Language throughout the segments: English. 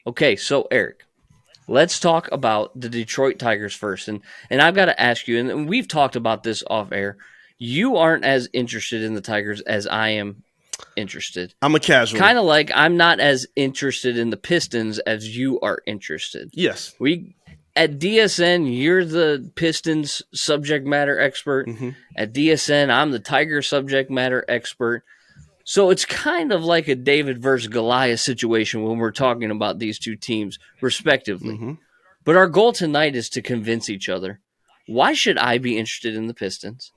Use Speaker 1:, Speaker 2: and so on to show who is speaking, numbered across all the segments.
Speaker 1: Okay, so Eric, let's talk about the Detroit Tigers first. And I've got to ask you, and we've talked about this off air. You aren't as interested in the Tigers as I am interested.
Speaker 2: I'm a casual.
Speaker 1: Kind of like I'm not as interested in the Pistons as you are interested.
Speaker 2: Yes.
Speaker 1: We at DSN, you're the Pistons subject matter expert.
Speaker 2: Mm-hmm.
Speaker 1: At DSN, I'm the Tiger subject matter expert. So it's kind of like a David versus Goliath situation when we're talking about these two teams, respectively.
Speaker 2: Mm-hmm.
Speaker 1: But our goal tonight is to convince each other. Why should I be interested in the Pistons?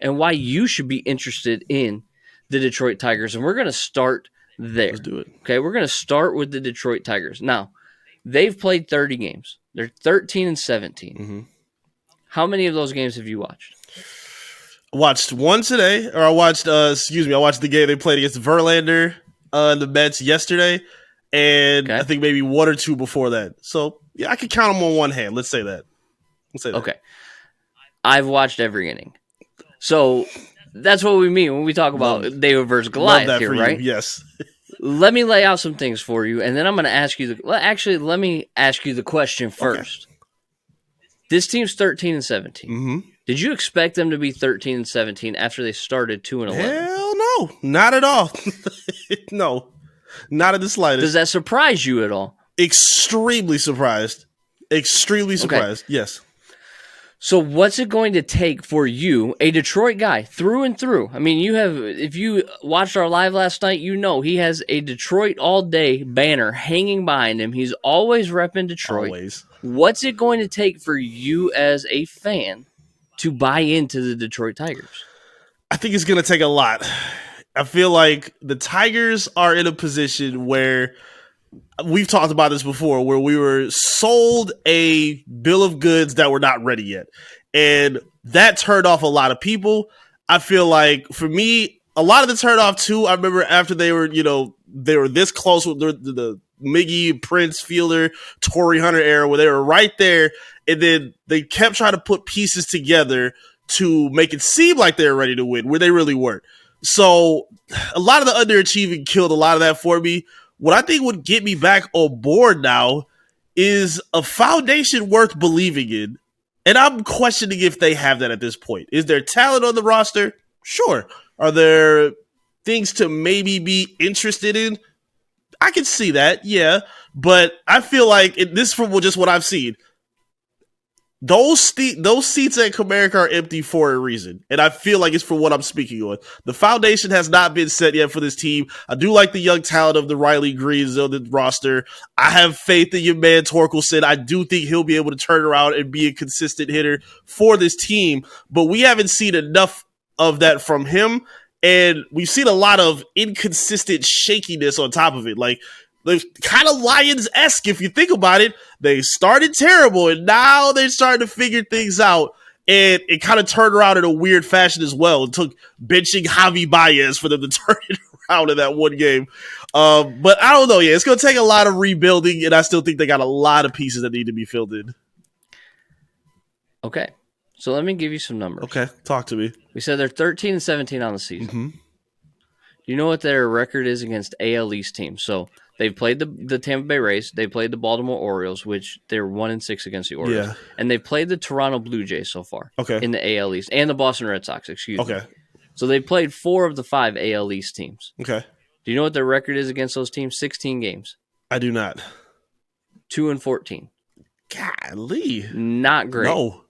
Speaker 1: And why you should be interested in the Detroit Tigers. And we're going to start there.
Speaker 2: Let's do it.
Speaker 1: Okay, we're going to start with the Detroit Tigers. Now, they've played 30 games. They're 13 and 17.
Speaker 2: Mm-hmm.
Speaker 1: How many of those games have you watched?
Speaker 2: I watched one today, or I watched the game they played against Verlander and the Mets yesterday, and
Speaker 1: Okay.
Speaker 2: I think maybe one or two before that. So, yeah, I could count them on one hand. Let's say that.
Speaker 1: Okay. I've watched every inning. So that's what we mean when we talk about David versus Goliath here, right?
Speaker 2: Yes.
Speaker 1: Let me lay out some things for you, and then I'm going to ask you let me ask you the question first. Okay. This team's 13 and 17.
Speaker 2: Mm-hmm.
Speaker 1: Did you expect them to be 13 and 17 after they started 2 and 11?
Speaker 2: Hell no, not at all. No, not in the slightest.
Speaker 1: Does that surprise you at all?
Speaker 2: Extremely surprised. Extremely surprised. Okay. Yes.
Speaker 1: So what's it going to take for you, a Detroit guy, through and through? I mean, if you watched our live last night, you know he has a Detroit all day banner hanging behind him. He's always repping Detroit.
Speaker 2: Always.
Speaker 1: What's it going to take for you as a fan to buy into the Detroit Tigers?
Speaker 2: I think it's going to take a lot. I feel like the Tigers are in a position where we've talked about this before, where we were sold a bill of goods that were not ready yet. And that turned off a lot of people. I feel like for me, a lot of the turned off too. I remember after they were this close with the Miggy, Prince, Fielder, Torrey Hunter era, where they were right there. And then they kept trying to put pieces together to make it seem like they were ready to win, where they really weren't. So a lot of the underachieving killed a lot of that for me. What I think would get me back on board now is a foundation worth believing in. And I'm questioning if they have that at this point. Is there talent on the roster? Sure. Are there things to maybe be interested in? I can see that, yeah. But I feel like, this from just what I've seen, those seats at Comerica are empty for a reason. And I feel like it's for what I'm speaking on. The foundation has not been set yet for this team. I do like the young talent of the Riley Greens on the roster. I have faith in your man Torkelson. I do think he'll be able to turn around and be a consistent hitter for this team. But we haven't seen enough of that from him. And we've seen a lot of inconsistent shakiness on top of it. Like, they're kind of Lions-esque if you think about it. They started terrible, and now they're starting to figure things out. And it kind of turned around in a weird fashion as well. It took benching Javi Baez for them to turn it around in that one game. But I don't know. Yeah, it's going to take a lot of rebuilding, and I still think they got a lot of pieces that need to be filled in.
Speaker 1: Okay. So let me give you some numbers.
Speaker 2: Okay, talk to me.
Speaker 1: We said they're 13 and 17 on the season.
Speaker 2: Mm-hmm.
Speaker 1: Do you know what their record is against AL East teams? So they've played the Tampa Bay Rays. They played the Baltimore Orioles, which they're 1-6 against the Orioles.
Speaker 2: Yeah.
Speaker 1: And they played the Toronto Blue Jays so far.
Speaker 2: Okay.
Speaker 1: In the AL East. And the Boston Red Sox, excuse me.
Speaker 2: Okay.
Speaker 1: So they've played 4 of the 5 AL East teams.
Speaker 2: Okay.
Speaker 1: Do you know what their record is against those teams? 16 games.
Speaker 2: I do not.
Speaker 1: 2-14.
Speaker 2: Golly.
Speaker 1: Not great.
Speaker 2: No.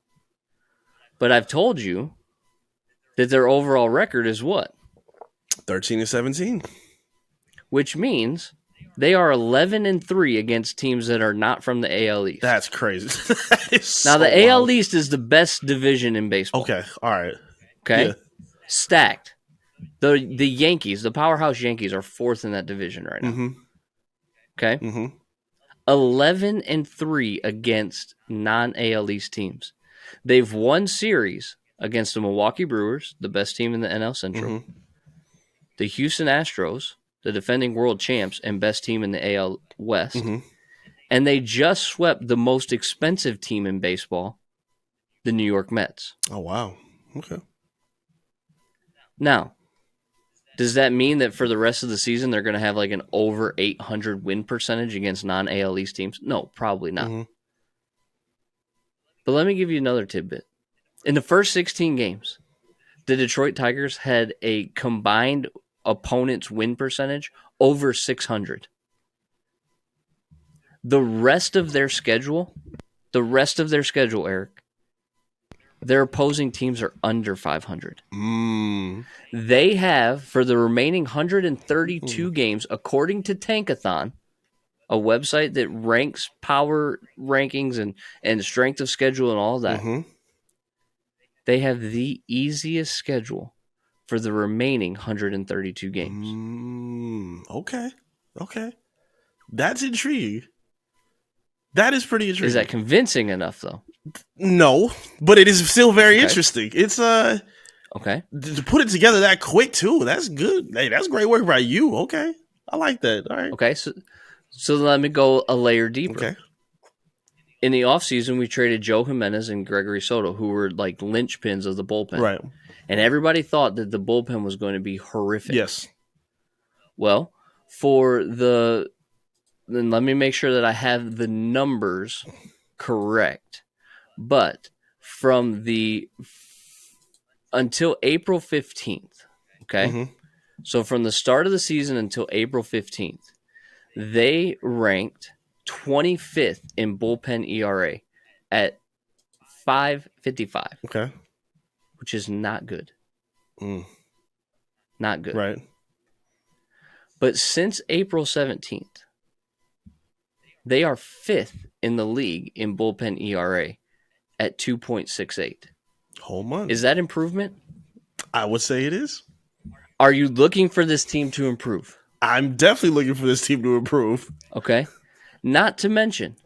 Speaker 1: But I've told you that their overall record is what?
Speaker 2: 13 and 17.
Speaker 1: Which means they are 11-3 against teams that are not from the AL East.
Speaker 2: That's crazy.
Speaker 1: Now, the AL East is the best division in baseball.
Speaker 2: Okay, all right.
Speaker 1: Okay?
Speaker 2: Yeah.
Speaker 1: Stacked. The Yankees, the powerhouse Yankees, are 4th in that division right now.
Speaker 2: Mm-hmm.
Speaker 1: Okay?
Speaker 2: Mm-hmm.
Speaker 1: 11-3 against non-AL East teams. They've won series against the Milwaukee Brewers, the best team in the NL Central, the Houston Astros, the defending world champs and best team in the AL West, and they just swept the most expensive team in baseball, the New York Mets.
Speaker 2: Oh, wow. Okay.
Speaker 1: Now, Does that mean that for the rest of the season they're going to have like an over 800 win percentage against non-AL East teams? No, probably not.
Speaker 2: Mm-hmm.
Speaker 1: But let me give you another tidbit. In the first 16 games, the Detroit Tigers had a combined opponent's win percentage over 600. The rest of their schedule, Eric, their opposing teams are under 500. They have, for the remaining 132 games, according to Tankathon, a website that ranks power rankings and strength of schedule and all that, they have the easiest schedule for the remaining 132 games.
Speaker 2: Okay. That's intriguing. That is pretty intriguing.
Speaker 1: Is that convincing enough, though?
Speaker 2: No, but it is still very interesting. It's
Speaker 1: okay.
Speaker 2: To put it together that quick too. That's good. Hey, that's great work by you. Okay, I like that. All right.
Speaker 1: Okay, so let me go a layer deeper.
Speaker 2: Okay.
Speaker 1: In the offseason, we traded Joe Jimenez and Gregory Soto, who were like linchpins of the bullpen.
Speaker 2: Right.
Speaker 1: And everybody thought that the bullpen was going to be horrific.
Speaker 2: Yes.
Speaker 1: Well, then let me make sure that I have the numbers correct. But from until April 15th, okay? So from the start of the season until April 15th, they ranked 25th in bullpen ERA at 5.55.
Speaker 2: Okay.
Speaker 1: Which is not good. Not good.
Speaker 2: Right.
Speaker 1: But since April 17th, they are 5th in the league in bullpen ERA at 2.68.
Speaker 2: Home run.
Speaker 1: Is that improvement?
Speaker 2: I would say it is.
Speaker 1: Are you looking for this team to improve?
Speaker 2: I'm definitely looking for this team to improve.
Speaker 1: Okay. Not to mention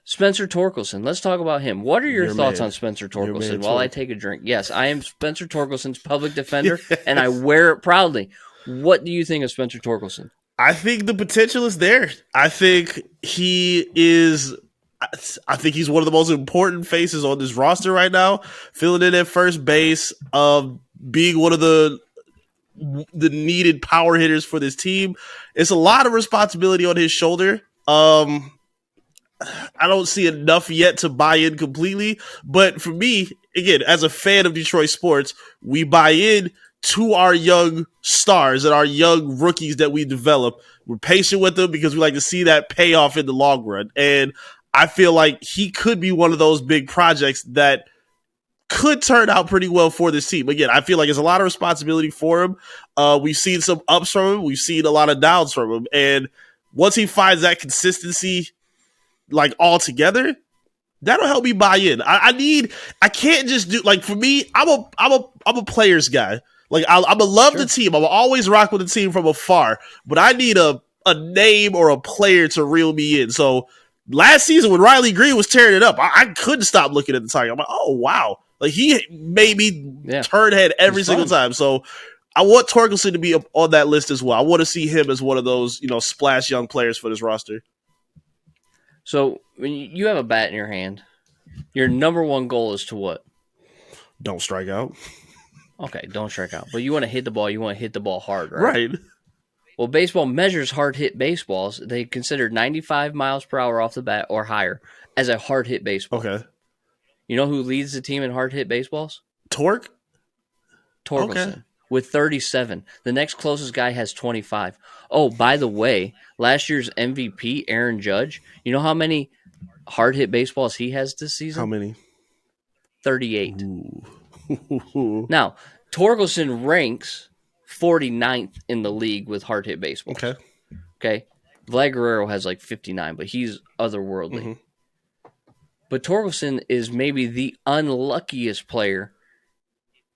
Speaker 1: Spencer Torkelson. Let's talk about him. What are your thoughts on Spencer Torkelson while I take a drink? Yes, I am Spencer Torkelson's public defender, and I wear it proudly. What do you think of Spencer Torkelson?
Speaker 2: I think the potential is there. I think he's one of the most important faces on this roster right now, filling in at first base, being one of the needed power hitters for this team. It's a lot of responsibility on his shoulder. I don't see enough yet to buy in completely, but for me, again, as a fan of Detroit sports, we buy in to our young stars and our young rookies that we develop. We're patient with them because we like to see that payoff in the long run. And I feel like he could be one of those big projects that could turn out pretty well for this team. Again, I feel like it's a lot of responsibility for him. We've seen some ups from him. We've seen a lot of downs from him. And once he finds that consistency, like all together, that'll help me buy in. I can't just do, like, for me, I'm a players guy. Like, I'm gonna love the team. I'm always rock with the team from afar, but I need a name or a player to reel me in. So last season when Riley Green was tearing it up, I couldn't stop looking at the Tiger. I'm like, oh wow, like he made me turn head every single time. So I want Torkelson to be on that list as well. I want to see him as one of those, splash young players for this roster.
Speaker 1: So when you have a bat in your hand, your number one goal is to what?
Speaker 2: Don't strike out.
Speaker 1: Okay, don't strike out. But you want to hit the ball. You want to hit the ball hard, right?
Speaker 2: Right.
Speaker 1: Well, baseball measures hard hit baseballs. They consider 95 miles per hour off the bat or higher as a hard hit baseball.
Speaker 2: Okay.
Speaker 1: You know who leads the team in hard hit baseballs?
Speaker 2: Torkelson.
Speaker 1: Okay. With 37. The next closest guy has 25. Oh, by the way, last year's MVP, Aaron Judge, you know how many hard hit baseballs he has this season?
Speaker 2: How many?
Speaker 1: 38.
Speaker 2: Ooh.
Speaker 1: Now, Torkelson ranks 49th in the league with hard hit baseballs. Okay. Vlad Guerrero has like 59, but he's otherworldly. But Torkelson is maybe the unluckiest player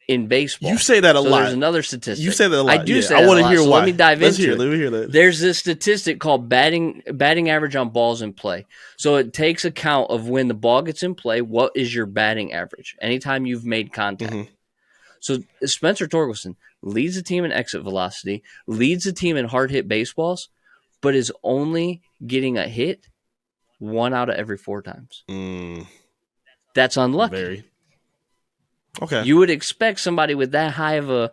Speaker 1: in baseball.
Speaker 2: You say that a lot.
Speaker 1: There's another statistic.
Speaker 2: You say that a lot.
Speaker 1: I do say that
Speaker 2: I want
Speaker 1: a
Speaker 2: to
Speaker 1: lot.
Speaker 2: hear
Speaker 1: So
Speaker 2: why.
Speaker 1: let me dive into it.
Speaker 2: Let me hear that.
Speaker 1: There's this statistic called batting average on balls in play. So it takes account of when the ball gets in play, what is your batting average? Anytime you've made contact. So Spencer Torkelson leads the team in exit velocity, leads the team in hard hit baseballs, but is only getting a hit 1 out of every 4 times. That's unlucky.
Speaker 2: Very. Okay.
Speaker 1: You would expect somebody with that high of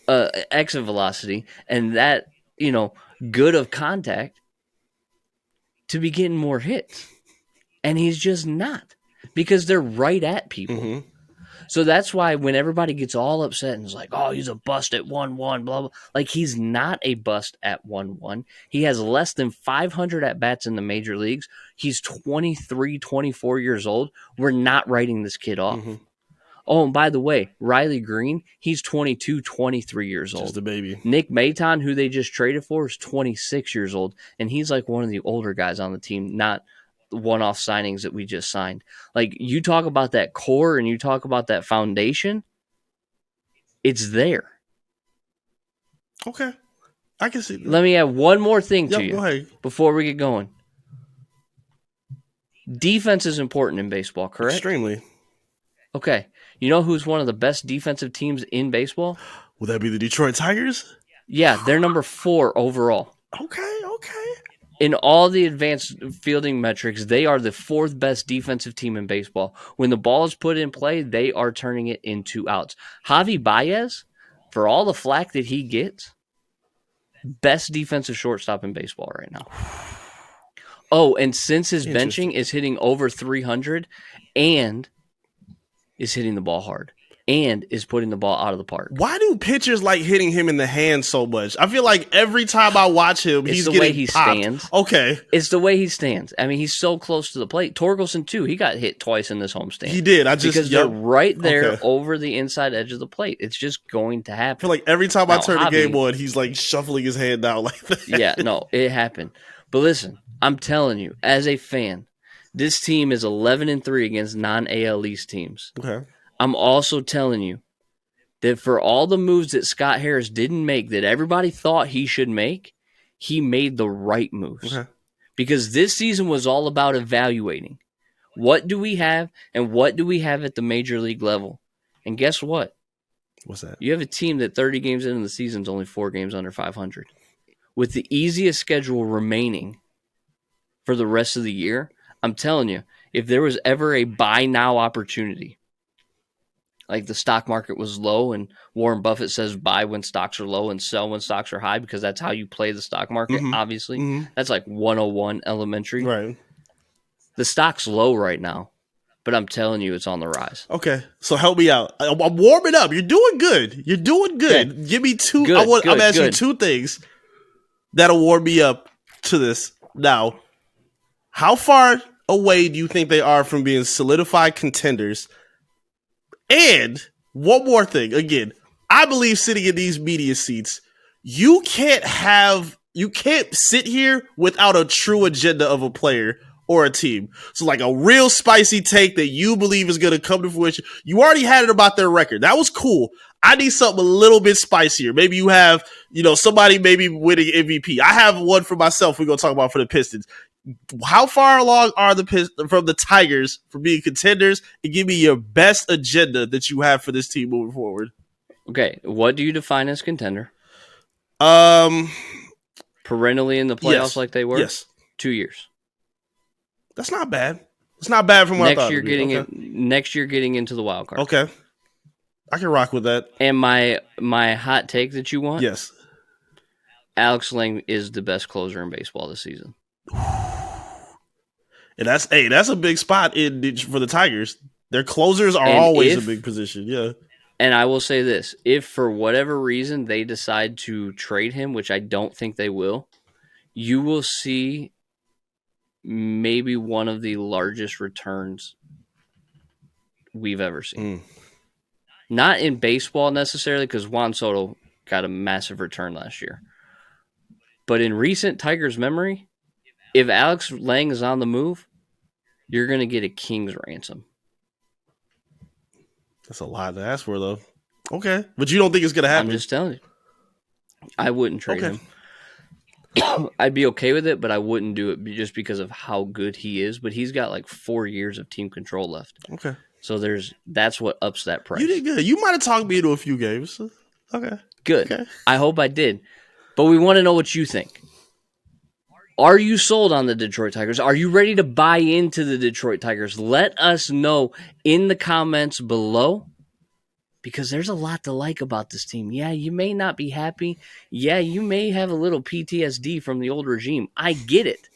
Speaker 1: exit velocity and that, good of contact to be getting more hits. And he's just not, because they're right at people.
Speaker 2: Mm-hmm.
Speaker 1: So that's why when everybody gets all upset and is like, oh, he's a bust at 1-1, blah, blah. Like, he's not a bust at 1-1. He has less than 500 at-bats in the major leagues. He's 23, 24 years old. We're not writing this kid off.
Speaker 2: Mm-hmm.
Speaker 1: Oh, and by the way, Riley Green, he's 22, 23 years old.
Speaker 2: Just a baby.
Speaker 1: Nick Maton, who they just traded for, is 26 years old. And he's like one of the older guys on the team, not one-off signings that we just signed. Like, you talk about that core and you talk about that foundation, it's there.
Speaker 2: Okay. I can see that.
Speaker 1: Let me add one more thing to you
Speaker 2: go ahead.
Speaker 1: before we get going. Defense is important in baseball, correct?
Speaker 2: Extremely.
Speaker 1: Okay. You know who's one of the best defensive teams in baseball?
Speaker 2: Would that be the Detroit Tigers?
Speaker 1: Yeah, they're number 4 overall.
Speaker 2: Okay.
Speaker 1: In all the advanced fielding metrics, they are the 4th best defensive team in baseball. When the ball is put in play, they are turning it into outs. Javi Baez, for all the flack that he gets, best defensive shortstop in baseball right now. Oh, and since his benching is hitting over 300 and is hitting the ball hard and is putting the ball out of the park.
Speaker 2: Why do pitchers like hitting him in the hand so much? I feel like every time I watch him, he's getting
Speaker 1: way he
Speaker 2: popped.
Speaker 1: Stands.
Speaker 2: Okay.
Speaker 1: It's the way he stands. I mean, he's so close to the plate. Torkelson, too, he got hit twice in this homestand.
Speaker 2: He did.
Speaker 1: Because they're right there over the inside edge of the plate. It's just going to happen.
Speaker 2: I feel like every time I turn the game on, he's like shuffling his hand down like that.
Speaker 1: Yeah, no, it happened. But listen, I'm telling you, as a fan, this team is 11-3 against non-AL East teams.
Speaker 2: Okay.
Speaker 1: I'm also telling you that for all the moves that Scott Harris didn't make that everybody thought he should make, he made the right moves.
Speaker 2: Okay.
Speaker 1: Because this season was all about evaluating. What do we have and what do we have at the major league level? And guess what?
Speaker 2: What's that?
Speaker 1: You have a team that 30 games into the season is only 4 games under 500. With the easiest schedule remaining for the rest of the year, I'm telling you, if there was ever a buy now opportunity, like the stock market was low and Warren Buffett says buy when stocks are low and sell when stocks are high because that's how you play the stock market, obviously. Mm-hmm. That's like 101 elementary.
Speaker 2: Right.
Speaker 1: The stock's low right now, but I'm telling you it's on the rise.
Speaker 2: Okay, so help me out. I'm warming up. You're doing good. Okay. Give me 2. I'm asking you 2 things that'll warm me up to this. Now, how far away do you think they are from being solidified contenders? And one more thing. Again, I believe sitting in these media seats, you can't sit here without a true agenda of a player or a team. So like a real spicy take that you believe is going to come to fruition. You already had it about their record. That was cool. I need something a little bit spicier. Maybe you have, somebody maybe winning MVP. I have one for myself we're going to talk about for the Pistons. How far along are from the Tigers from being contenders? And give me your best agenda that you have for this team moving forward.
Speaker 1: Okay, what do you define as contender? Perennially in the playoffs like they were?
Speaker 2: Yes.
Speaker 1: 2 years.
Speaker 2: That's not bad. It's not bad from what I thought.
Speaker 1: Next year getting into the wild card.
Speaker 2: Okay. I can rock with that.
Speaker 1: And my hot take that you want?
Speaker 2: Yes.
Speaker 1: Alex Lang is the best closer in baseball this season.
Speaker 2: And that's a big spot for the Tigers. Their closers are always a big position. Yeah.
Speaker 1: And I will say this, if for whatever reason they decide to trade him, which I don't think they will, you will see maybe one of the largest returns we've ever seen. Not in baseball necessarily, because Juan Soto got a massive return last year. But in recent Tigers memory, if Alex Lang is on the move, you're going to get a king's ransom.
Speaker 2: That's a lot to ask for, though. Okay. But you don't think it's going to happen?
Speaker 1: I'm just telling you. I wouldn't trade him. I'd be okay with it, but I wouldn't do it just because of how good he is. But he's got like 4 years of team control left.
Speaker 2: Okay.
Speaker 1: So that's what ups that price.
Speaker 2: You did good. You might have talked me into a few games. Okay.
Speaker 1: Good.
Speaker 2: Okay.
Speaker 1: I hope I did. But we want to know what you think. Are you sold on the Detroit Tigers? Are you ready to buy into the Detroit Tigers? Let us know in the comments below. because there's a lot to like about this team. Yeah, you may not be happy. Yeah, you may have a little PTSD from the old regime. I get it.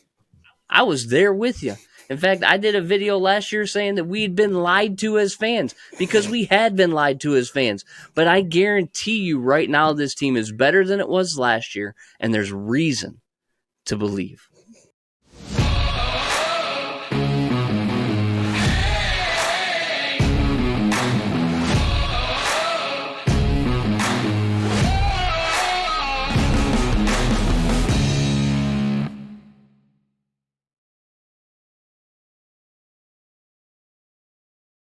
Speaker 1: I was there with you. In fact, I did a video last year saying that we'd been lied to as fans because we had been lied to as fans. But I guarantee you right now this team is better than it was last year, and there's reason to believe